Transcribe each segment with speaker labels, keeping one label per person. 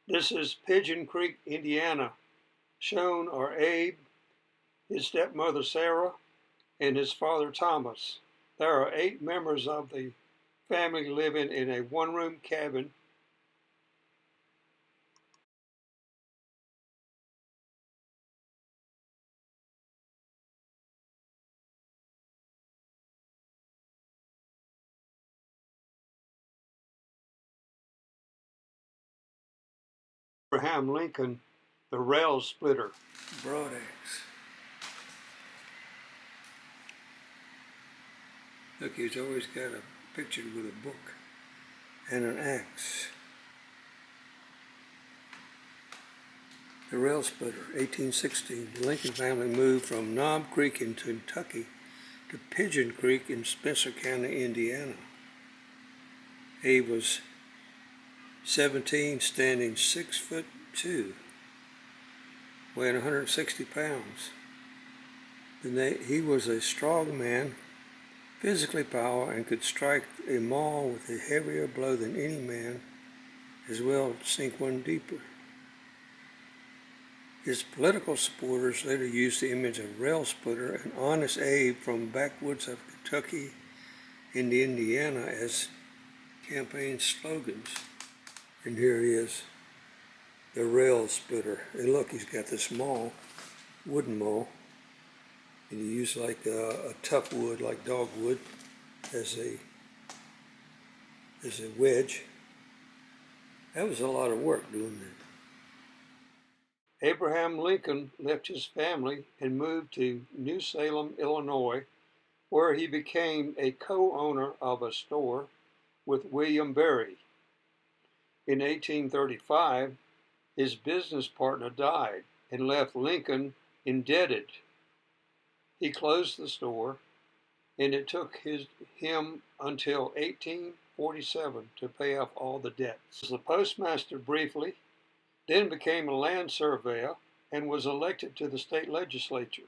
Speaker 1: This is Pigeon Creek, Indiana. Shown are Abe, his stepmother Sarah, and his father Thomas. There are 8 members of the family living in a one-room cabin. Abraham Lincoln, the rail splitter.
Speaker 2: Broad axe. Look, he's always got a picture with a book and an axe. The rail splitter, 1816. The Lincoln family moved from Knob Creek in Kentucky to Pigeon Creek in Spencer County, Indiana. Abe was 17, standing 6'2", weighing 160 pounds. He was a strong man, physically powerful, and could strike a maul with a heavier blow than any man, as well as sink one deeper. His political supporters later used the image of rail splitter and Honest Abe from backwoods of Kentucky and Indiana as campaign slogans. And here he is, the rail splitter. And look, he's got this maul, wooden maul, and you use like a tough wood, like dogwood, as a wedge. That was a lot of work doing that.
Speaker 1: Abraham Lincoln left his family and moved to New Salem, Illinois, where he became a co-owner of a store with William Berry. In 1835, his business partner died and left Lincoln indebted. He closed the store, and it took him until 1847 to pay off all the debts. He was the postmaster briefly, then became a land surveyor, and was elected to the state legislature.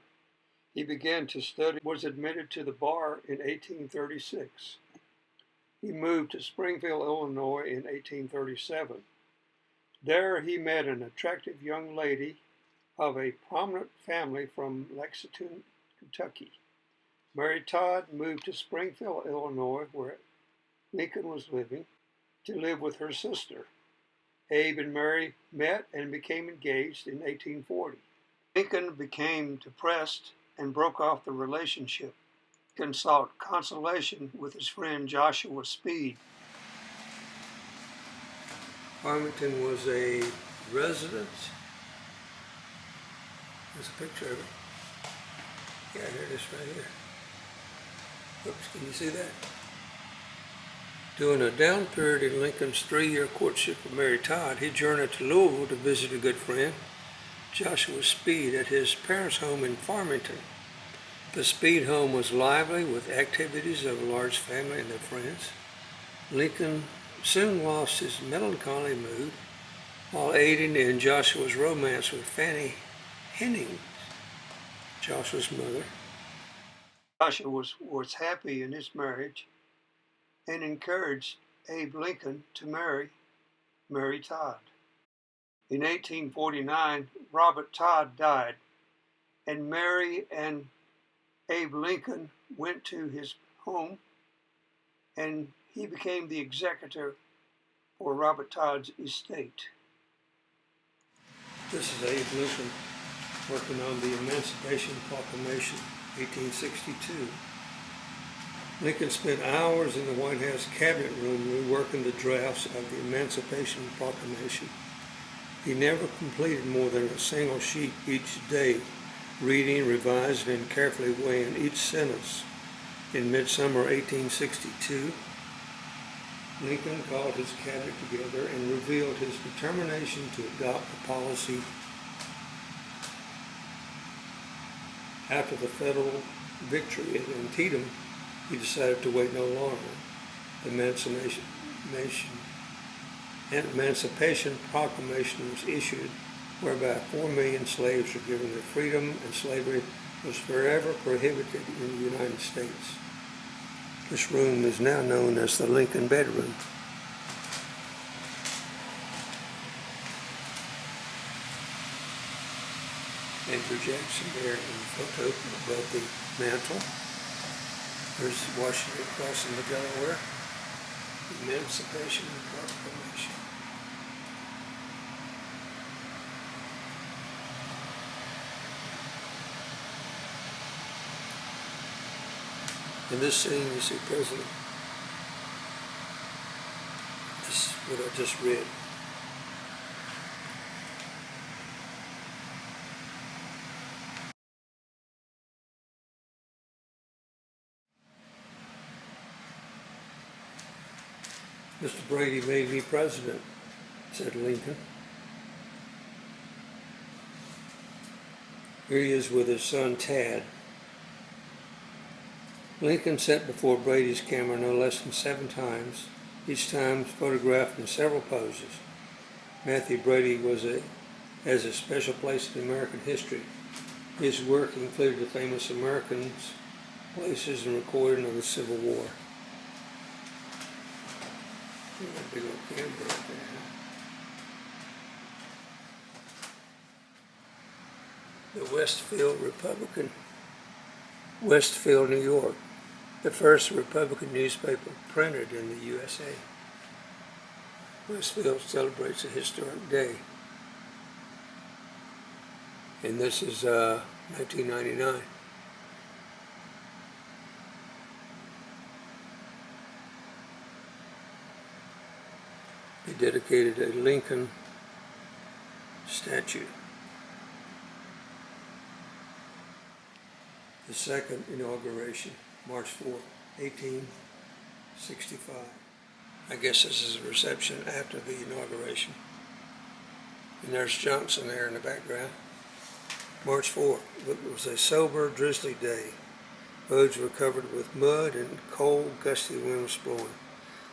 Speaker 1: He began to study, was admitted to the bar in 1836. He moved to Springfield, Illinois in 1837. There he met an attractive young lady of a prominent family from Lexington, Kentucky. Mary Todd moved to Springfield, Illinois, where Lincoln was living, to live with her sister. Abe and Mary met and became engaged in 1840. Lincoln became depressed and broke off the relationship. Lincoln sought consolation with his friend Joshua Speed.
Speaker 2: Farmington was a residence. There's a picture of it. Yeah, here it is right here. Oops, can you see that? During a down period in Lincoln's 3-year courtship with Mary Todd, he journeyed to Louisville to visit a good friend, Joshua Speed, at his parents' home in Farmington. The Speed home was lively with activities of a large family and their friends. Lincoln soon lost his melancholy mood while aiding in Joshua's romance with Fanny Hennings, Joshua's mother.
Speaker 1: Joshua was happy in his marriage and encouraged Abe Lincoln to marry Mary Todd. In 1849, Robert Todd died, and Mary and Abe Lincoln went to his home, and he became the executor for Robert Todd's estate.
Speaker 2: This is Abe Lincoln working on the Emancipation Proclamation, 1862. Lincoln spent hours in the White House Cabinet Room reworking the drafts of the Emancipation Proclamation. He never completed more than a single sheet each day, reading, revising, and carefully weighing each sentence. In midsummer 1862, Lincoln called his cabinet together and revealed his determination to adopt the policy. After the federal victory at Antietam, he decided to wait no longer. The Emancipation Proclamation was issued, whereby 4 million slaves were given their freedom, and slavery was forever prohibited in the United States. This room is now known as the Lincoln bedroom. Andrew Jackson there in the photo above the mantle. There's Washington crossing the Delaware. Emancipation Proclamation. In this scene, you see President. This is what I just read. Mr. Brady made me president, said Lincoln. Here he is with his son Tad. Lincoln sat before Brady's camera no less than 7 times, each time photographed in several poses. Matthew Brady has a special place in American history. His work included the famous Americans, places, and recording of the Civil War. That big old camera right there. The Westfield, New York, the first Republican newspaper printed in the USA. Westfield celebrates a historic day. And this is 1999. They dedicated a Lincoln statue. The second inauguration, March 4th, 1865. I guess this is a reception after the inauguration. And there's Johnson there in the background. March 4th, it was a sober, drizzly day. Roads were covered with mud and cold, gusty wind was blowing.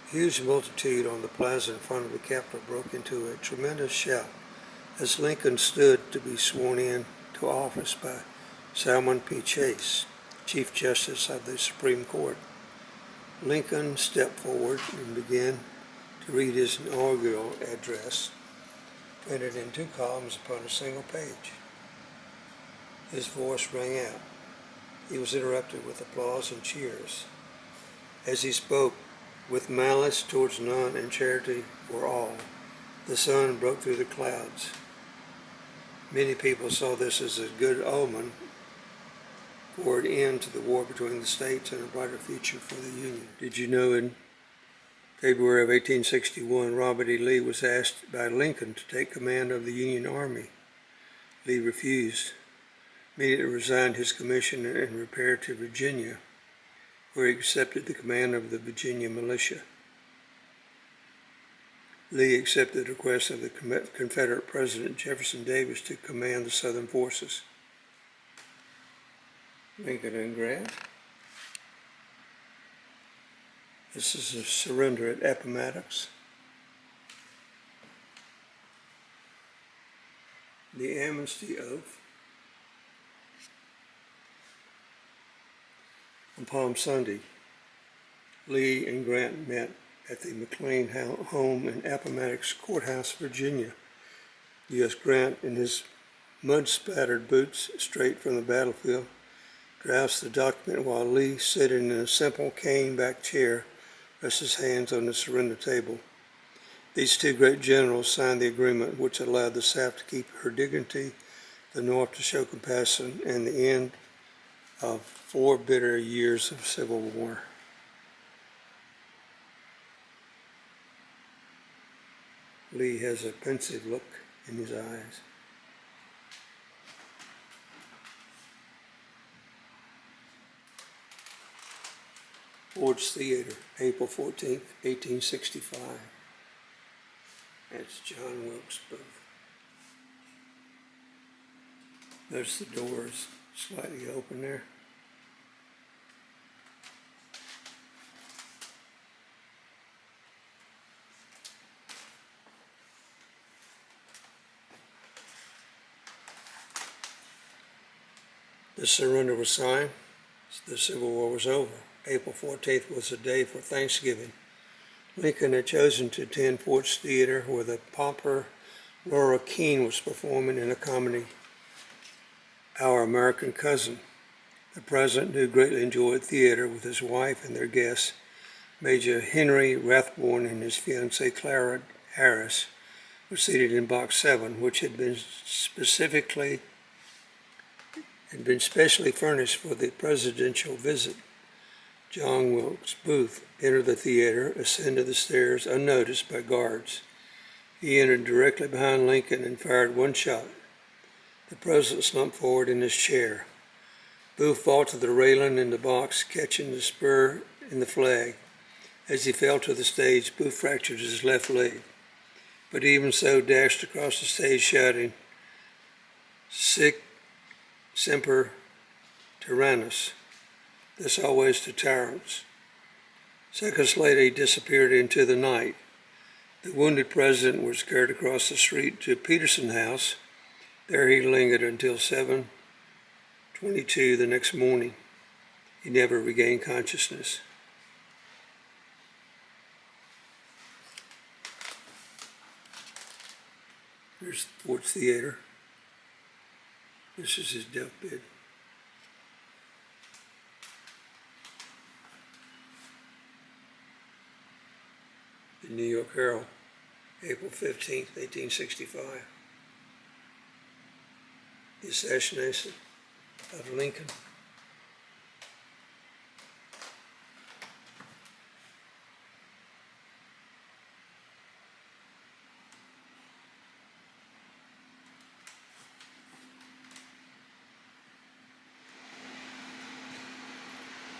Speaker 2: A huge multitude on the plaza in front of the Capitol broke into a tremendous shout as Lincoln stood to be sworn in to office by Salmon P. Chase, Chief Justice of the Supreme Court. Lincoln stepped forward and began to read his inaugural address, printed in 2 columns upon a single page. His voice rang out. He was interrupted with applause and cheers. As he spoke, with malice towards none and charity for all, the sun broke through the clouds. Many people saw this as a good omen for an end to the war between the states and a brighter future for the Union. Did you know in February of 1861, Robert E. Lee was asked by Lincoln to take command of the Union Army? Lee refused, immediately resigned his commission and repaired to Virginia, where he accepted the command of the Virginia militia. Lee accepted the request of the Confederate President Jefferson Davis to command the Southern forces. Lincoln and Grant. This is a surrender at Appomattox. The amnesty oath. On Palm Sunday, Lee and Grant met at the McLean home in Appomattox Courthouse, Virginia. U.S. Grant, in his mud-spattered boots straight from the battlefield, drafts the document while Lee, sitting in a simple cane-backed chair, rests his hands on the surrender table. These 2 great generals signed the agreement which allowed the South to keep her dignity, the North to show compassion, and the end of 4 bitter years of civil war. Lee has a pensive look in his eyes. Ford's Theater, April 14th, 1865. That's John Wilkes Booth. There's the doors slightly open there. The surrender was signed. The Civil War was over. April 14th was the day for Thanksgiving. Lincoln had chosen to attend Ford's Theater, where the pauper Laura Keene was performing in a comedy Our American Cousin. The president, who greatly enjoyed theater with his wife and their guests, Major Henry Rathbone and his fiancée Clara Harris, were seated in box 7, which had been specially furnished for the presidential visit. John Wilkes Booth entered the theater, ascended the stairs unnoticed by guards. He entered directly behind Lincoln and fired one shot. The president slumped forward in his chair. Booth fought to the railing in the box, catching the spur in the flag. As he fell to the stage, Booth fractured his left leg, but even so dashed across the stage shouting, "Sic semper tyrannis," thus always to tyrants. Seconds later, he disappeared into the night. The wounded president was carried across the street to Peterson House. There he lingered until 7:22 the next morning. He never regained consciousness. Here's Ford's Theater. This is his deathbed. The New York Herald, April 15th, 1865. The assassination of Lincoln.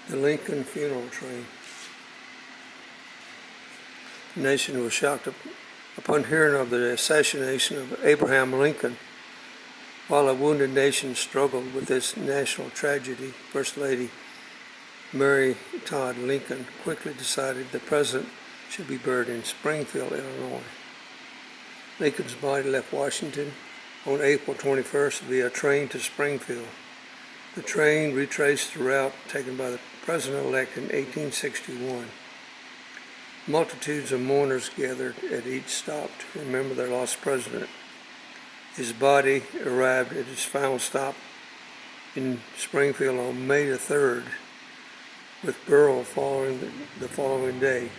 Speaker 2: The Lincoln funeral train. The nation was shocked upon hearing of the assassination of Abraham Lincoln. While a wounded nation struggled with this national tragedy, First Lady Mary Todd Lincoln quickly decided the president should be buried in Springfield, Illinois. Lincoln's body left Washington on April 21st via train to Springfield. The train retraced the route taken by the president-elect in 1861. Multitudes of mourners gathered at each stop to remember their lost president. His body arrived at its final stop in Springfield on May the 3rd, with burial following the following day.